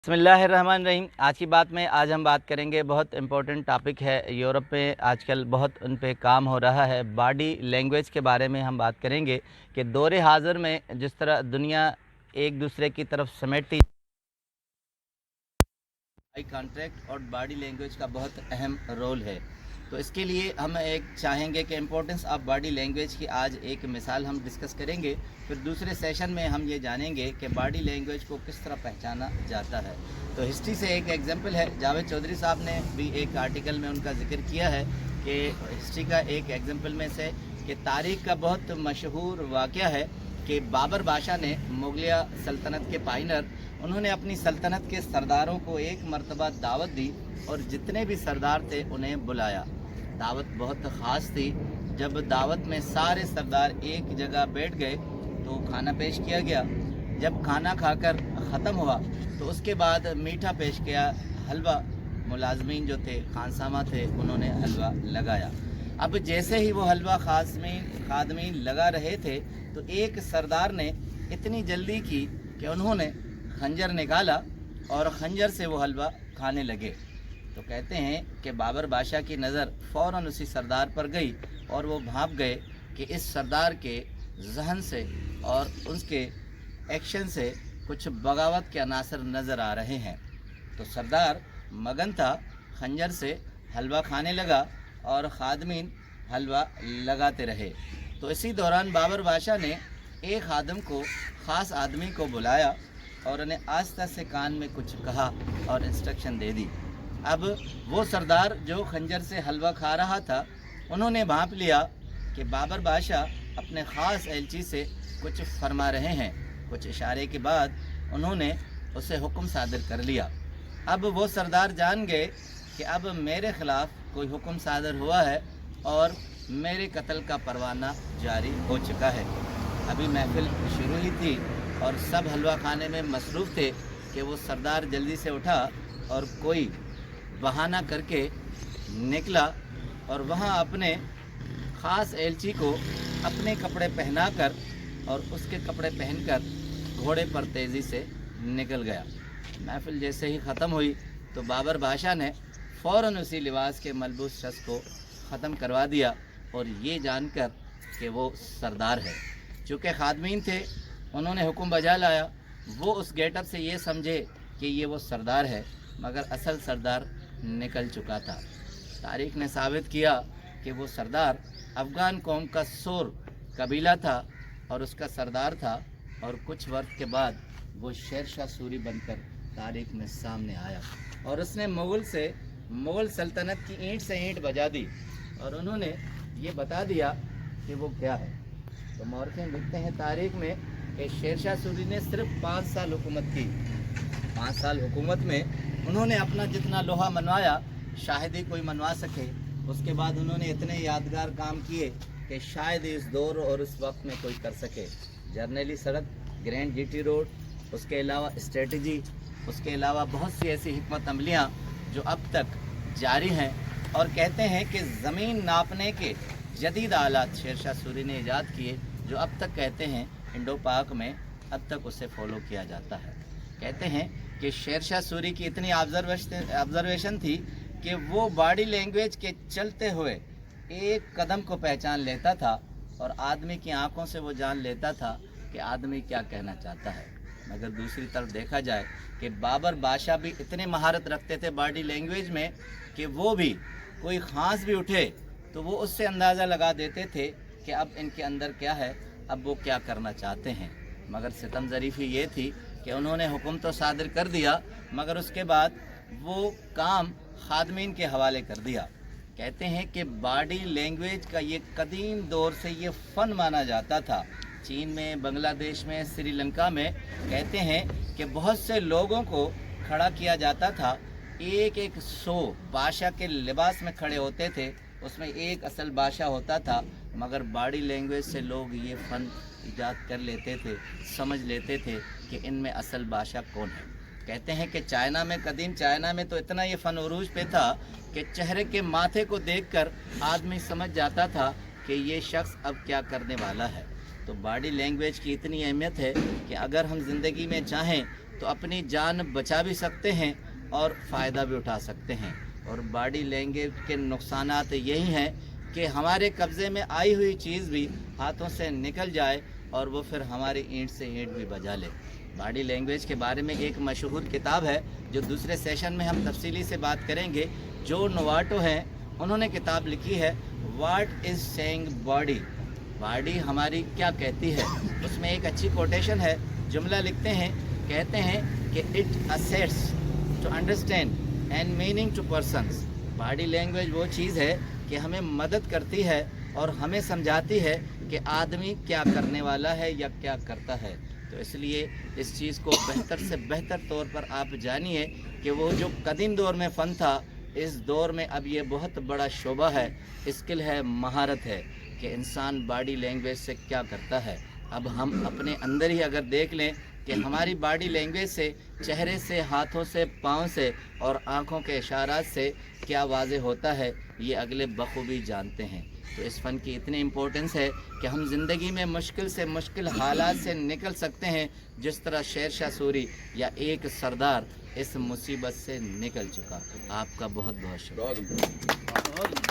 बिस्मिल्लाहिर्रहमानिर्रहीम। आज की बात में आज हम बात करेंगे, बहुत इम्पोर्टेंट टॉपिक है। यूरोप में आजकल बहुत उन पे काम हो रहा है। बॉडी लैंग्वेज के बारे में हम बात करेंगे कि दौरे हाज़िर में जिस तरह दुनिया एक दूसरे की तरफ समेटती, आई कॉन्टैक्ट और बॉडी लैंग्वेज का बहुत अहम रोल है। तो इसके लिए हम एक चाहेंगे कि इम्पोर्टेंस ऑफ बॉडी लैंग्वेज की आज एक मिसाल हम डिस्कस करेंगे। फिर दूसरे सेशन में हम ये जानेंगे कि बॉडी लैंग्वेज को किस तरह पहचाना जाता है। तो हिस्ट्री से एक एग्जांपल है, जावेद चौधरी साहब ने भी एक आर्टिकल में उनका जिक्र किया है कि हिस्ट्री का एक एग्जांपल में से कि तारीख़ का बहुत मशहूर वाक़या है कि बाबर बादशाह ने मुगलिया सल्तनत के पाइनर, उन्होंने अपनी सल्तनत के सरदारों को एक मरतबा दावत दी और जितने भी सरदार थे उन्हें बुलाया। दावत बहुत ख़ास थी। जब दावत में सारे सरदार एक जगह बैठ गए तो खाना पेश किया गया। जब खाना खाकर ख़त्म हुआ तो उसके बाद मीठा पेश किया, हलवा। मुलाजमीन जो थे, खानसामा थे, उन्होंने हलवा लगाया। अब जैसे ही वो हलवा खादमीन लगा रहे थे तो एक सरदार ने इतनी जल्दी की कि उन्होंने खंजर निकाला और खंजर से वो हलवा खाने लगे। तो कहते हैं कि बाबर बादशाह की नज़र फ़ौरन उसी सरदार पर गई और वो भाप गए कि इस सरदार के जहन से और उसके एक्शन से कुछ बगावत के अनासर नज़र आ रहे हैं। तो सरदार मगन था, खंजर से हलवा खाने लगा और खादमीन हलवा लगाते रहे। तो इसी दौरान बाबर बादशाह ने एक खादम को, ख़ास आदमी को बुलाया और उन्हें आस्ता से कान में कुछ कहा और इंस्ट्रक्शन दे दी। अब वो सरदार जो खंजर से हलवा खा रहा था, उन्होंने भांप लिया कि बाबर बादशाह अपने ख़ास एलची से कुछ फरमा रहे हैं। कुछ इशारे के बाद उन्होंने उसे हुक्म सादर कर लिया। अब वो सरदार जान गए कि अब मेरे ख़िलाफ़ कोई हुक्म सादर हुआ है और मेरे कत्ल का परवाना जारी हो चुका है। अभी महफिल शुरू ही थी और सब हलवा खाने में मसरूफ़ थे कि वो सरदार जल्दी से उठा और कोई बहाना करके निकला और वहाँ अपने ख़ास एलची को अपने कपड़े पहनाकर और उसके कपड़े पहनकर घोड़े पर तेज़ी से निकल गया। महफिल जैसे ही ख़त्म हुई तो बाबर बादशाह ने फ़ौरन उसी लिबास के मलबूस शख्स को ख़त्म करवा दिया और ये जानकर कि वो सरदार है। चूँकि खादमीन थे, उन्होंने हुक्म बजा लाया। वो उस गेटअप से ये समझे कि ये वो सरदार है, मगर असल सरदार निकल चुका था। तारीख़ ने साबित किया कि वो सरदार अफ़गान कौम का सोर कबीला था और उसका सरदार था, और कुछ वक्त के बाद वो शेर शाह सूरी बनकर तारीख़ में सामने आया और उसने मुग़ल सल्तनत की ईंट से ईंट बजा दी और उन्होंने ये बता दिया कि वो क्या है। तो मौरख़ीन लिखते हैं तारीख़ में कि शेर शाह सूरी ने सिर्फ 5 साल हुकूमत की। 5 साल हुकूमत में उन्होंने अपना जितना लोहा मनवाया शायद ही कोई मनवा सके। उसके बाद उन्होंने इतने यादगार काम किए कि शायद इस दौर और उस वक्त में कोई कर सके। जर्नली सड़क, ग्रैंड जीटी रोड, उसके अलावा स्ट्रेटजी, उसके अलावा बहुत सी ऐसी हिकमत अमलियाँ जो अब तक जारी हैं। और कहते हैं कि ज़मीन नापने के जदीद आलात शेर शाह सूरी ने ईजाद किए, जो अब तक कहते हैं इंडो पाक में अब तक उसे फॉलो किया जाता है। कहते हैं कि शेर शाह सूरी की इतनी ऑब्जर्वेशन थी कि वो बॉडी लैंग्वेज के चलते हुए एक कदम को पहचान लेता था और आदमी की आंखों से वो जान लेता था कि आदमी क्या कहना चाहता है। मगर दूसरी तरफ देखा जाए कि बाबर बादशाह भी इतने महारत रखते थे बॉडी लैंग्वेज में कि वो भी कोई ख़ास भी उठे तो वो उससे अंदाज़ा लगा देते थे कि अब इनके अंदर क्या है, अब वो क्या करना चाहते हैं। मगर सितम ज़रीफ़ी ये थी कि उन्होंने हुक्म तो सादर कर दिया, मगर उसके बाद वो काम खादमीन के हवाले कर दिया। कहते हैं कि बॉडी लैंग्वेज का ये कदीम दौर से ये फ़न माना जाता था। चीन में, बांग्लादेश में, श्रीलंका में कहते हैं कि बहुत से लोगों को खड़ा किया जाता था। एक 100 बादशाह के लिबास में खड़े होते थे, उसमें एक असल बादशाह होता था, मगर बॉडी लैंग्वेज से लोग ये फ़न ईजाद कर लेते थे, समझ लेते थे कि इनमें असल बादशाह कौन है। कहते हैं कि चाइना में, कदीम चाइना में तो इतना ये फ़न उरूज पे था कि चेहरे के माथे को देखकर आदमी समझ जाता था कि ये शख्स अब क्या करने वाला है। तो बॉडी लैंग्वेज की इतनी अहमियत है कि अगर हम ज़िंदगी में चाहें तो अपनी जान बचा भी सकते हैं और फ़ायदा भी उठा सकते हैं। और बॉडी लैंग्वेज के नुकसानात यही हैं कि हमारे कब्ज़े में आई हुई चीज़ भी हाथों से निकल जाए और वो फिर हमारी ईंट से ईंट भी बजा ले। बॉडी लैंग्वेज के बारे में एक मशहूर किताब है जो दूसरे सेशन में हम तफसीली से बात करेंगे। जो नोवाटो हैं उन्होंने किताब लिखी है what is saying body, body हमारी क्या कहती है। उसमें एक अच्छी कोटेशन है, जुमला लिखते हैं, कहते हैं कि it assets to understand and meaning to persons. Body language वो चीज़ है कि हमें मदद करती है और हमें समझाती है कि आदमी क्या करने वाला है या क्या करता है। तो इसलिए इस चीज़ को बेहतर से बेहतर तौर पर आप जानिए कि वो जो कदीम दौर में फ़न था, इस दौर में अब ये बहुत बड़ा शोबा है, स्किल है, महारत है कि इंसान बॉडी लैंग्वेज से क्या करता है। अब हम अपने अंदर ही अगर देख लें कि हमारी बॉडी लैंग्वेज से, चेहरे से, हाथों से, पाँव से और आँखों के इशारात से क्या वाज़ेह होता है, ये अगले बखूबी जानते हैं। तो इस फ़न की इतनी इम्पोर्टेंस है कि हम ज़िंदगी में मुश्किल से मुश्किल हालात से निकल सकते हैं, जिस तरह शेरशाह सूरी या एक सरदार इस मुसीबत से निकल चुका। आपका बहुत बहुत शुक्रिया।